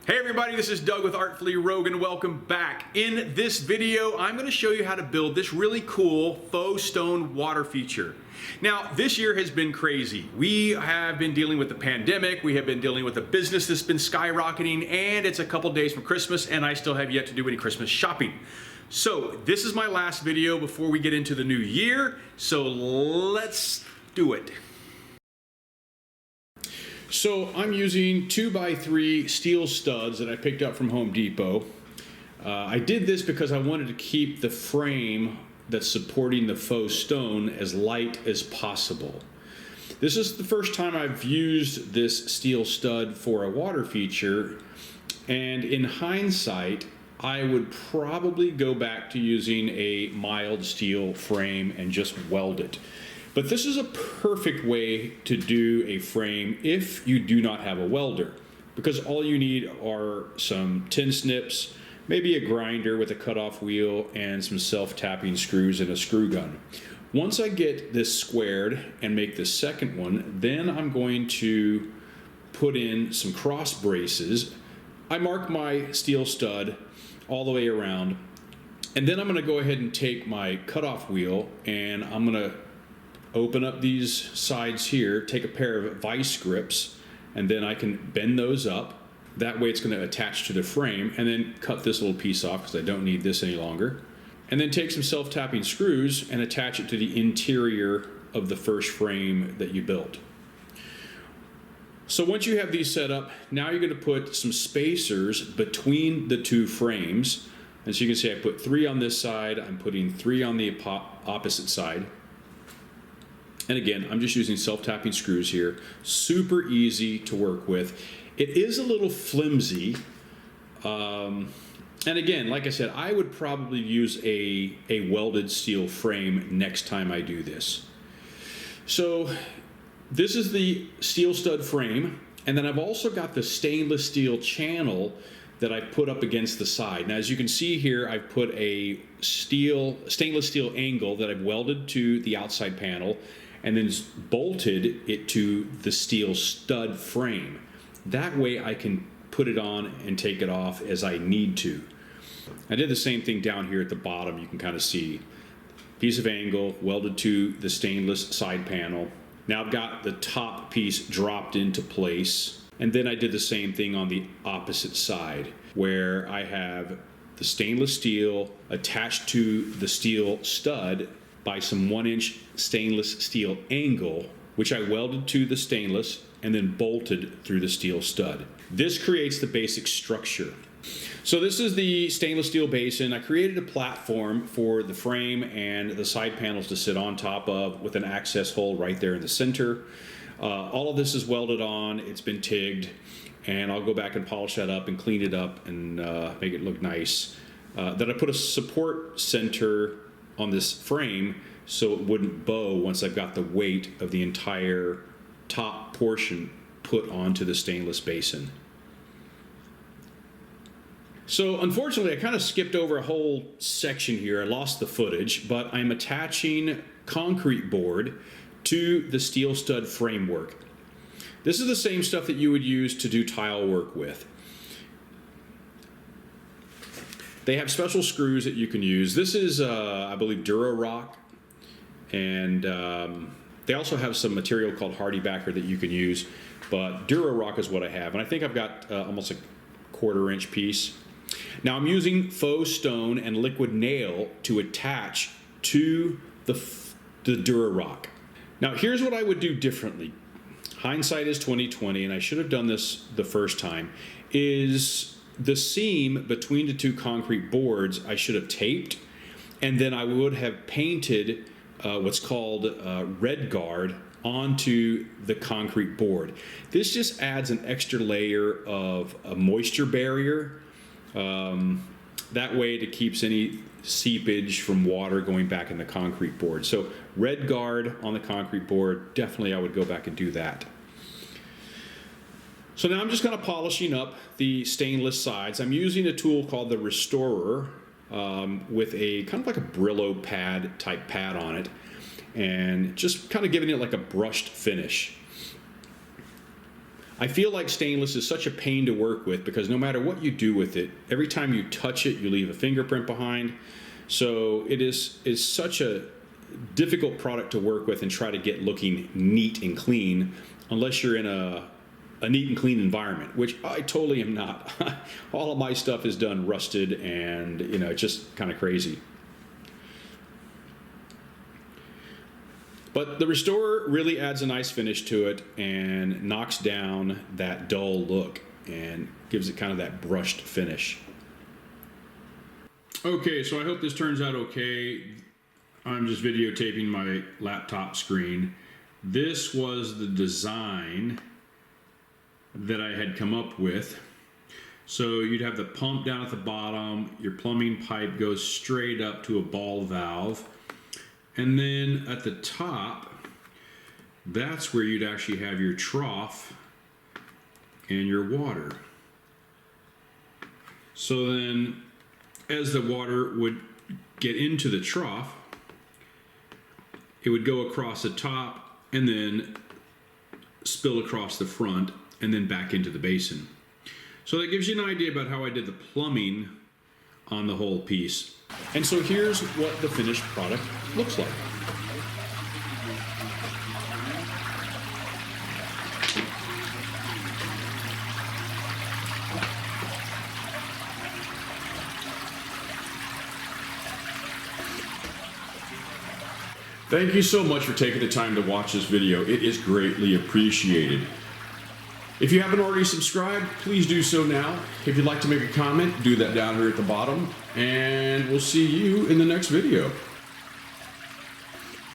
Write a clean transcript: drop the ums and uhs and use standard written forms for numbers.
Hey everybody, this is Doug with Artfully Rogue and welcome back. In this video, I'm going to show you how to build this really cool faux stone water feature. Now, this year has been crazy. We have been dealing with the pandemic, we have been dealing with a business that's been skyrocketing, and it's a couple days from Christmas and I still have yet to do any Christmas shopping. So this is my last video before we get into the new year, so let's do it. So I'm using 2x3 steel studs that I picked up from Home Depot. I did this because I wanted to keep the frame that's supporting the faux stone as light as possible. This is the first time I've used this steel stud for a water feature, and in hindsight, I would probably go back to using a mild steel frame and just weld it. But this is a perfect way to do a frame if you do not have a welder, because all you need are some tin snips, maybe a grinder with a cutoff wheel, and some self-tapping screws and a screw gun. Once I get this squared and make the second one, then I'm going to put in some cross braces. I mark my steel stud all the way around, and then I'm going to go ahead and take my cutoff wheel and I'm going to open up these sides here, take a pair of vice grips, and then I can bend those up. That way it's going to attach to the frame, and then cut this little piece off because I don't need this any longer. And then take some self-tapping screws and attach it to the interior of the first frame that you built. So once you have these set up, now you're going to put some spacers between the two frames. As you can see, I put 3 on this side, I'm putting 3 on the opposite side. And again, I'm just using self-tapping screws here. Super easy to work with. It is a little flimsy. And again, like I said, I would probably use a welded steel frame next time I do this. So this is the steel stud frame. And then I've also got the stainless steel channel that I put up against the side. Now, as you can see here, I've put a stainless steel angle that I've welded to the outside panel, and then bolted it to the steel stud frame. That way I can put it on and take it off as I need to. I did the same thing down here at the bottom. You can kind of see piece of angle welded to the stainless side panel. Now I've got the top piece dropped into place, and then I did the same thing on the opposite side where I have the stainless steel attached to the steel stud by some 1-inch stainless steel angle, which I welded to the stainless and then bolted through the steel stud. This creates the basic structure. So this is the stainless steel basin. I created a platform for the frame and the side panels to sit on top of with an access hole right there in the center. All of this is welded on, it's been TIGged, and I'll go back and polish that up and clean it up and make it look nice. Then I put a support center on this frame so it wouldn't bow once I've got the weight of the entire top portion put onto the stainless basin. So unfortunately I kind of skipped over a whole section here. I lost the footage, but I'm attaching concrete board to the steel stud framework. This is the same stuff that you would use to do tile work with. They have special screws that you can use. This is, I believe, Dura-Rock, and they also have some material called Hardy-Backer that you can use, but Dura-Rock is what I have, and I think I've got almost a 1/4-inch piece. Now I'm using faux stone and liquid nail to attach to the Dura-Rock. Now here's what I would do differently. Hindsight is 20/20, and I should have done this the first time, is the seam between the two concrete boards I should have taped, and then I would have painted what's called red guard onto the concrete board. This just adds an extra layer of a moisture barrier. That way it keeps any seepage from water going back in the concrete board. So red guard on the concrete board, definitely I would go back and do that. So now I'm just kind of polishing up the stainless sides. I'm using a tool called the Restorer with a kind of like a Brillo pad type pad on it, and just kind of giving it like a brushed finish. I feel like stainless is such a pain to work with because no matter what you do with it, every time you touch it, you leave a fingerprint behind. So it is such a difficult product to work with and try to get looking neat and clean unless you're in a neat and clean environment, which I totally am not. All of my stuff is done rusted and, you know, it's just kind of crazy. But the Restorer really adds a nice finish to it and knocks down that dull look and gives it kind of that brushed finish. Okay, so I hope this turns out okay. I'm just videotaping my laptop screen. This was the design that I had come up with. So you'd have the pump down at the bottom, your plumbing pipe goes straight up to a ball valve, and then at the top, that's where you'd actually have your trough and your water. So then as the water would get into the trough, it would go across the top and then spill across the front and then back into the basin. So that gives you an idea about how I did the plumbing on the whole piece. And so here's what the finished product looks like. Thank you so much for taking the time to watch this video. It is greatly appreciated. If you haven't already subscribed, please do so now. If you'd like to make a comment, do that down here at the bottom. And we'll see you in the next video.